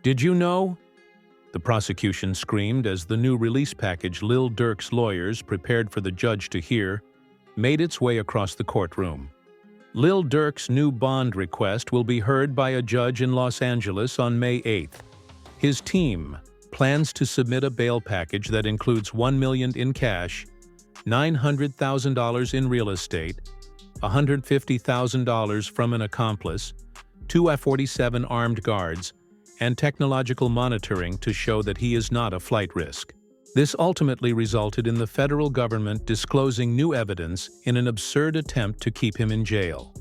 Did you know? The prosecution screamed as the new release package Lil Durk's lawyers prepared for the judge to hear made its way across the courtroom. Lil Durk's new bond request will be heard by a judge in Los Angeles on May 8th. His team plans to submit a bail package that includes $1 million in cash, $900,000 in real estate, $150,000 from an accomplice, 2 F-47 armed guards, and technological monitoring to show that he is not a flight risk. This ultimately resulted in the federal government disclosing new evidence in an absurd attempt to keep him in jail.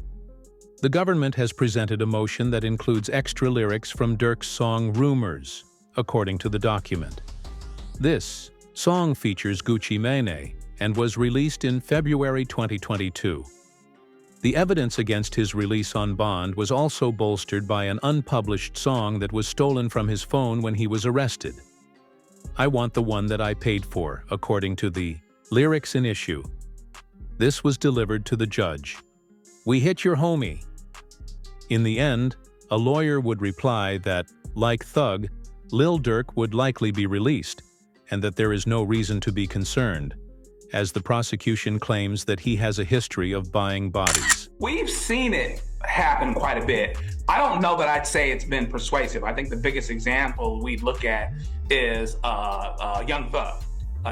The government has presented a motion that includes extra lyrics from Durk's song Rumors, according to the document. This song features Gucci Mane and was released in February 2022. The evidence against his release on bond was also bolstered by an unpublished song that was stolen from his phone when he was arrested. I want the one that I paid for, according to the lyrics in issue. This was delivered to the judge. We hit your homie. In the end, a lawyer would reply that, like Thug, Lil Durk would likely be released, and that there is no reason to be concerned, as the prosecution claims that he has a history of buying bodies. We've seen it happen quite a bit. I don't know that I'd say it's been persuasive. I think the biggest example we'd look at is Young Thug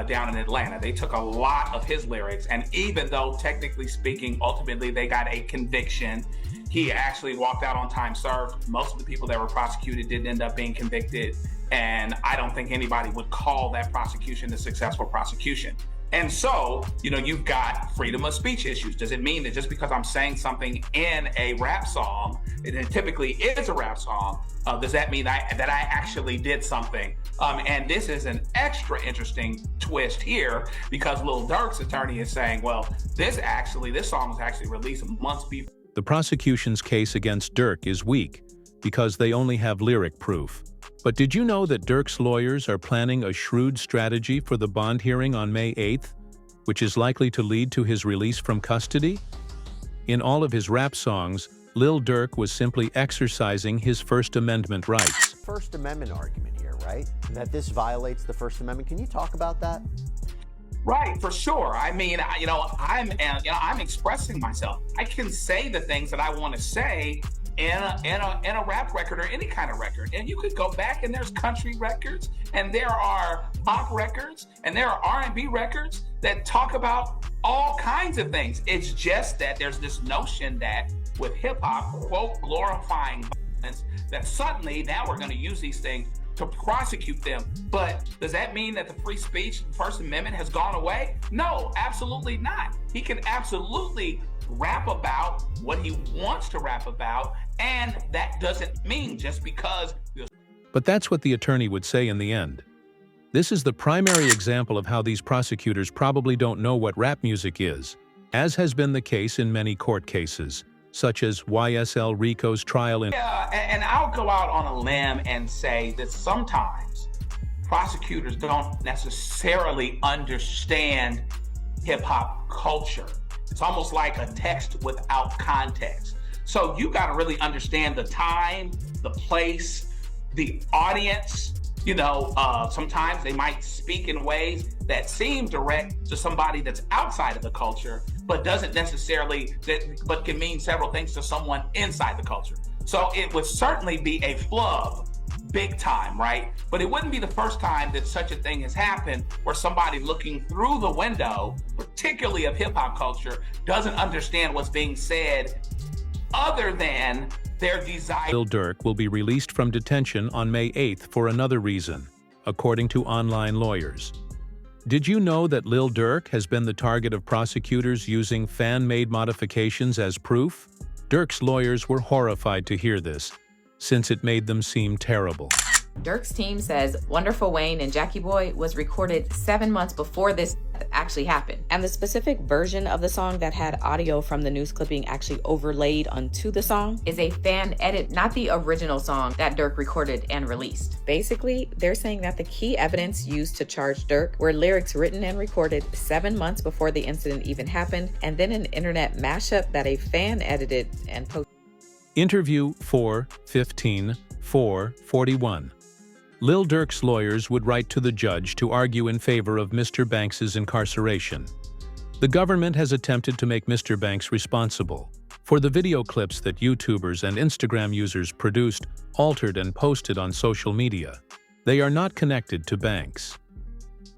down in Atlanta. They took a lot of his lyrics, and even though technically speaking, ultimately they got a conviction, he actually walked out on time served. Most of the people that were prosecuted didn't end up being convicted, and I don't think anybody would call that prosecution a successful prosecution. And so, you've got freedom of speech issues. Does it mean that just because I'm saying something in a rap song, and it typically is a rap song, does that mean that I actually did something? And this is an extra interesting twist here, because Lil Durk's attorney is saying, well, this song was actually released months before. The prosecution's case against Durk is weak because they only have lyric proof. But did you know that Durk's lawyers are planning a shrewd strategy for the bond hearing on May 8th, which is likely to lead to his release from custody? In all of his rap songs, Lil Durk was simply exercising his First Amendment rights. First Amendment argument here, right? That this violates the First Amendment. Can you talk about that? Right, for sure. I mean, I'm expressing myself. I can say the things that I want to say in a rap record or any kind of record. And you could go back and there's country records, and there are pop records, and there are R&B records that talk about all kinds of things. It's just that there's this notion that with hip hop, quote, glorifying violence, that suddenly now we're going to use these things to prosecute them. But does that mean that the free speech, the First Amendment has gone away? No, absolutely not. He can absolutely rap about what he wants to rap about, and that doesn't mean just because... But that's what the attorney would say in the end. This is the primary example of how these prosecutors probably don't know what rap music is, as has been the case in many court cases, such as YSL Rico's trial in... Yeah, and I'll go out on a limb and say that sometimes prosecutors don't necessarily understand hip-hop culture. It's almost like a text without context. So you got to really understand the time, the place, the audience. Sometimes they might speak in ways that seem direct to somebody that's outside of the culture, but doesn't necessarily, but can mean several things to someone inside the culture. So it would certainly be a flub, big time, right? But it wouldn't be the first time that such a thing has happened, where somebody looking through the window, particularly of hip hop culture, doesn't understand what's being said other than their desire. Lil Durk will be released from detention on May 8th for another reason, according to online lawyers. Did you know that Lil Durk has been the target of prosecutors using fan-made modifications as proof? Durk's lawyers were horrified to hear this, since it made them seem terrible. Durk's team says Wonderful Wayne and Jackie Boy was recorded 7 months before this actually happened. And the specific version of the song that had audio from the news clipping actually overlaid onto the song is a fan edit, not the original song that Durk recorded and released. Basically, they're saying that the key evidence used to charge Durk were lyrics written and recorded 7 months before the incident even happened, and then an internet mashup that a fan edited and posted. Interview 4/15/4/41. Lil Durk's lawyers would write to the judge to argue in favor of Mr. Banks's incarceration. The government has attempted to make Mr. Banks responsible for the video clips that YouTubers and Instagram users produced, altered, and posted on social media. They are not connected to Banks.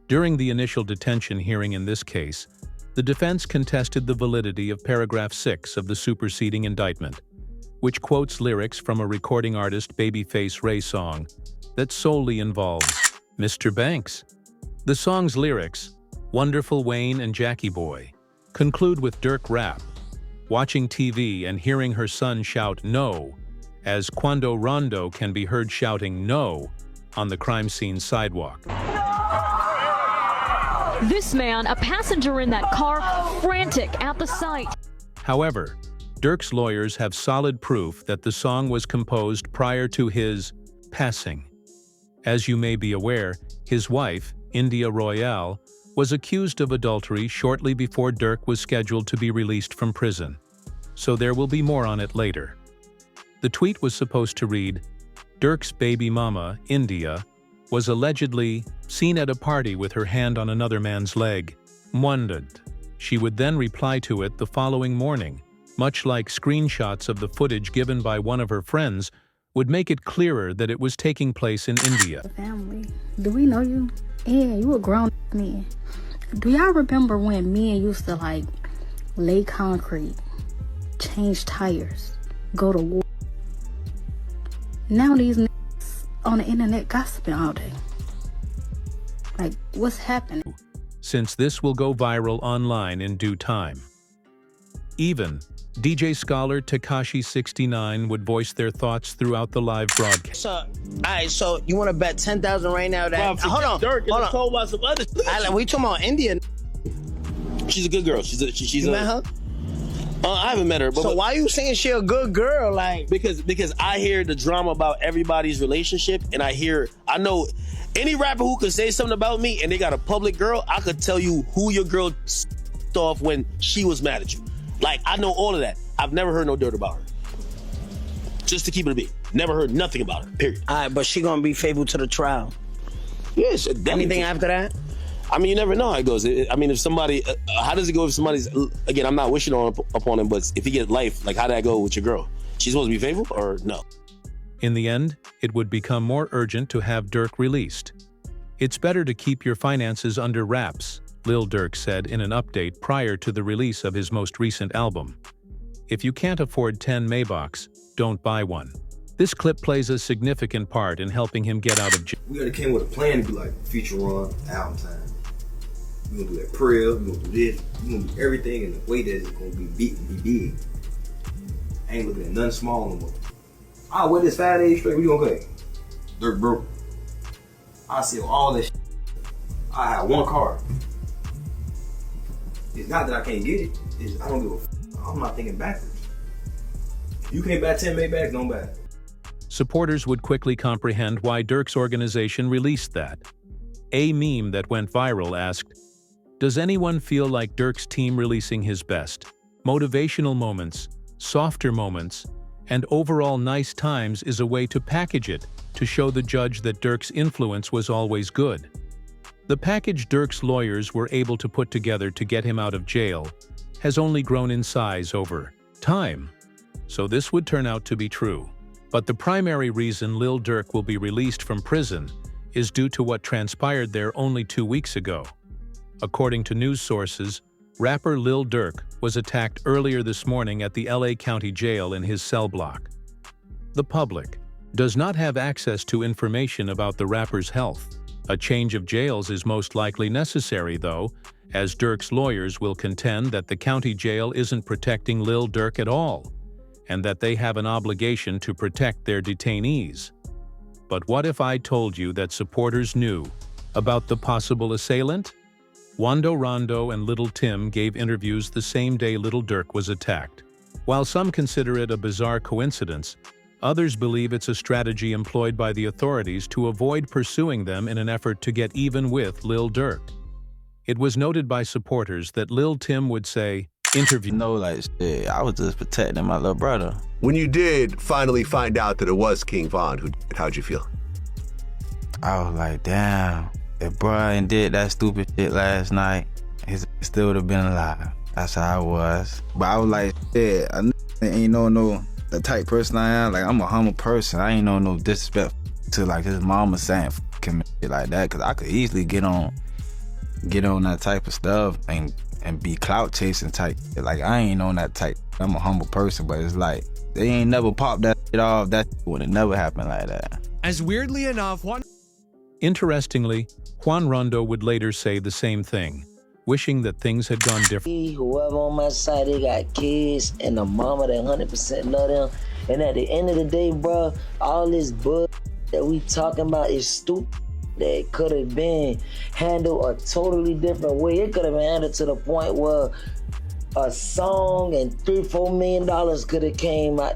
During the initial detention hearing in this case, the defense contested the validity of paragraph 6 of the superseding indictment, which quotes lyrics from a recording artist Babyface Ray song that solely involves Mr. Banks. The song's lyrics, Wonderful Wayne and Jackie Boy, conclude with Durk rap, watching TV and hearing her son shout no, as Quando Rondo can be heard shouting no on the crime scene sidewalk. This man, a passenger in that car, frantic at the sight. However, Durk's lawyers have solid proof that the song was composed prior to his passing. As you may be aware, his wife, India Royale, was accused of adultery shortly before Durk was scheduled to be released from prison. So there will be more on it later. The tweet was supposed to read, Durk's baby mama, India, was allegedly seen at a party with her hand on another man's leg. Wondered. She would then reply to it the following morning, much like screenshots of the footage given by one of her friends would make it clearer that it was taking place in India. Family, do we know you? Yeah, you a grown man. Do y'all remember when men used to like lay concrete, change tires, go to war? Now these niggas on the internet gossiping all day. Like, what's happening? Since this will go viral online in due time. Even DJ scholar Tekashi69 would voice their thoughts throughout the live broadcast. So, all right, so you want to bet 10,000 right now that... hold on, Durk, hold on. told about some other We talking about India. She's a good girl. She's You met her? I haven't met her, but So why you saying she a good girl? Like, because I hear the drama about everybody's relationship, and I know any rapper who could say something about me and they got a public girl, I could tell you who your girl off when she was mad at you. Like, I know all of that. I've never heard no dirt about her. Just to keep it a beat. Never heard nothing about her, period. all right, but she gonna be faithful to the trial. Yes. Anything after that? I mean, you never know how it goes. I mean, if somebody, how does it go if somebody's, again, I'm not wishing upon him, but if he gets life, like, how'd that go with your girl? She's supposed to be faithful or no? In the end, it would become more urgent to have Durk released. It's better to keep your finances under wraps, Lil Durk said in an update prior to the release of his most recent album. If you can't afford 10 Maybachs, don't buy one. This clip plays a significant part in helping him get out of jail. We already came with a plan to be like feature run, album time. We're gonna do that prayer, we're gonna do this, we're gonna do everything in the way that it's gonna be big. I ain't looking at nothing small no more. I'll wear this 5 days straight, we gonna play. Durk broke. I sell all this shit. I have one car. It's not that I can't get it, it's I don't give a f. I'm not thinking backwards. If you can't buy 10 Maybachs, don't buy it. Supporters would quickly comprehend why Durk's organization released that. A meme that went viral asked, "Does anyone feel like Durk's team releasing his best, motivational moments, softer moments, and overall nice times is a way to package it to show the judge that Durk's influence was always good?" The package Durk's lawyers were able to put together to get him out of jail has only grown in size over time, so this would turn out to be true. But the primary reason Lil Durk will be released from prison is due to what transpired there only 2 weeks ago. According to news sources, rapper Lil Durk was attacked earlier this morning at the LA County Jail in his cell block. The public does not have access to information about the rapper's health. A change of jails is most likely necessary, though, as Durk's lawyers will contend that the county jail isn't protecting Lil Durk at all, and that they have an obligation to protect their detainees. But what if I told you that supporters knew about the possible assailant? Quando Rondo and Little Tim gave interviews the same day Lil Durk was attacked. While some consider it a bizarre coincidence, others believe it's a strategy employed by the authorities to avoid pursuing them in an effort to get even with Lil Durk. It was noted by supporters that Lil Tim would say, No, like, shit, I was just protecting my little brother. When you did finally find out that it was King Von, how'd you feel? I was like, damn, if Brian did that stupid shit last night, he still would have been alive. That's how I was. But I was like, yeah, I ain't no the type person I am. Like, I'm a humble person. I ain't no disrespect to like his mama saying fucking shit like that, cause I could easily get on that type of stuff and be clout chasing type. Like, I ain't on that type. I'm a humble person, but it's like they ain't never popped that shit off. That would have never happened like that. As weirdly enough, Interestingly, Juan Rondo would later say the same thing, wishing that things had gone different. Whoever on my side, they got kids and a mama that 100% love them. And at the end of the day, bro, all this bull that we talking about is stupid. That could have been handled a totally different way. It could have been handled to the point where a song and $3-4 million could have came out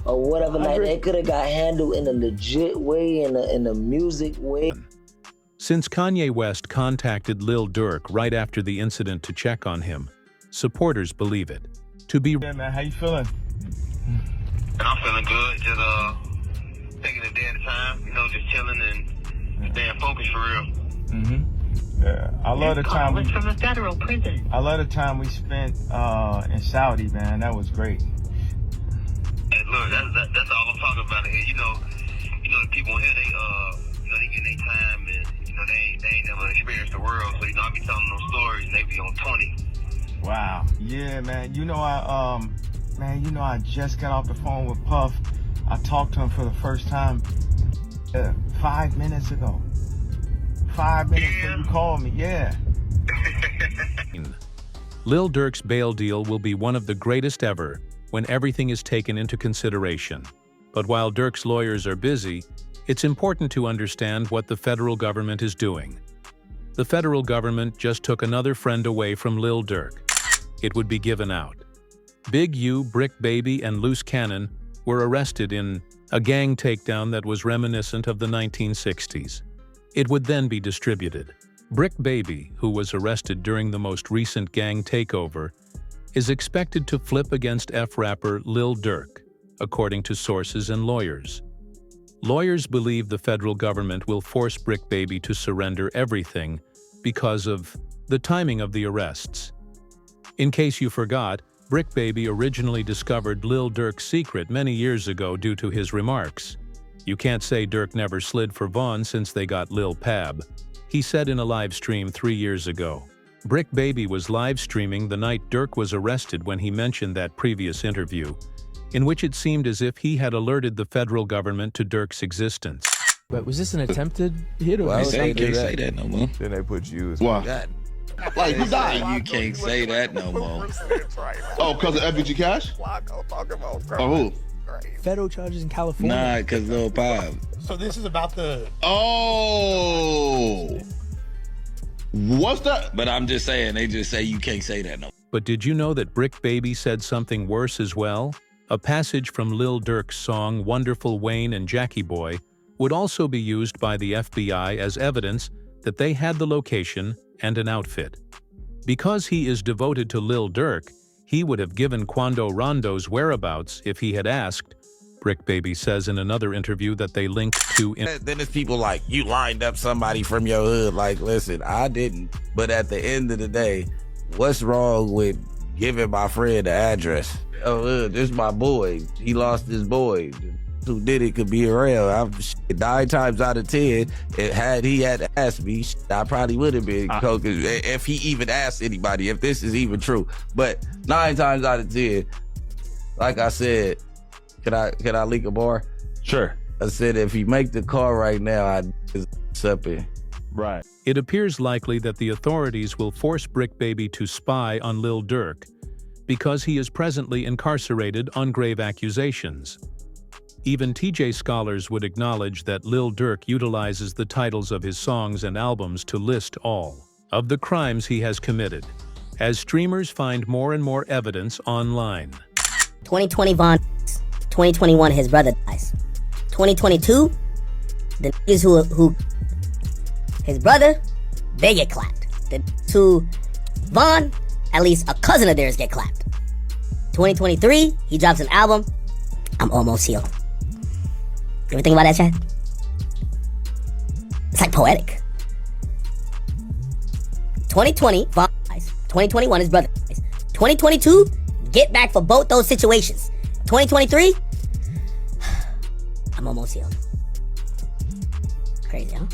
or whatever like that. It could have got handled in a legit way, in a music way. Since Kanye West contacted Lil Durk right after the incident to check on him, supporters believe it to be. Yeah, man, how you feeling? I'm feeling good. Just taking a day at a time, just chilling and staying focused for real. Yeah, I love the time from a federal prison. I love the time we spent in Saudi, man. That was great. Hey, look, that's all I'm talking about here. The people here, they get their time and they ain't never experienced the world. So I be telling them stories and they be on 20. Wow. Yeah, man. I just got off the phone with Puff. I talked to him for the first time 5 minutes ago. 5 minutes before you called me. Yeah. Lil Durk's bail deal will be one of the greatest ever when everything is taken into consideration. But while Durk's lawyers are busy, it's important to understand what the federal government is doing. The federal government just took another friend away from Lil Durk. It would be given out. Big U, Brick Baby, and Loose Cannon were arrested in a gang takedown that was reminiscent of the 1960s. It would then be distributed. Brick Baby, who was arrested during the most recent gang takeover, is expected to flip against F-rapper Lil Durk, according to sources and lawyers. Lawyers believe the federal government will force Brick Baby to surrender everything because of the timing of the arrests. In case you forgot, Brick Baby originally discovered Lil Durk's secret many years ago due to his remarks. "You can't say Durk never slid for Vaughn since they got Lil Pab," he said in a live stream 3 years ago. Brick Baby was live streaming the night Durk was arrested when he mentioned that previous interview, in which it seemed as if he had alerted the federal government to Durk's existence. But was this an attempted hit or? Well, you can't say that no more. Then they put you as Why? Like, who died? You can't say that no more. Oh, because of FBG Cash? Oh, who? Federal charges in California. Nah, because Lil Pab. So this is about the... Oh! What's that? But I'm just saying, they just say you can't say that no more. But did you know that Brick Baby said something worse as well? A passage from Lil Durk's song Wonderful Wayne and Jackie Boy would also be used by the FBI as evidence that they had the location and an outfit. Because he is devoted to Lil Durk, he would have given Quando Rondo's whereabouts if he had asked. Brick Baby says in another interview that they linked to... Then there's people like, you lined up somebody from your hood. Like, listen, I didn't. But at the end of the day, what's wrong with giving my friend the address? Oh, this is my boy. He lost his boy. Who did it could be around. 9 times out of 10, he had asked me, I probably would have been Coke if he even asked anybody, if this is even true. But 9 times out of 10, like I said, can I leak a bar? Sure. I said if he make the call right now, I'd accept it. Right. It appears likely that the authorities will force Brick Baby to spy on Lil Durk because he is presently incarcerated on grave accusations. Even TJ scholars would acknowledge that Lil Durk utilizes the titles of his songs and albums to list all of the crimes he has committed, as streamers find more and more evidence online. 2020 Vaughn, 2021 his brother dies. 2022, the niggas who his brother, they get clapped. The to Vaughn, at least a cousin of theirs get clapped. 2023, he drops an album, I'm almost healed. You ever think about that, Chad? poetic. 2020, Von dies. 2021, his brother dies. 2022, get back for both those situations. 2023, I'm almost healed. Crazy, huh?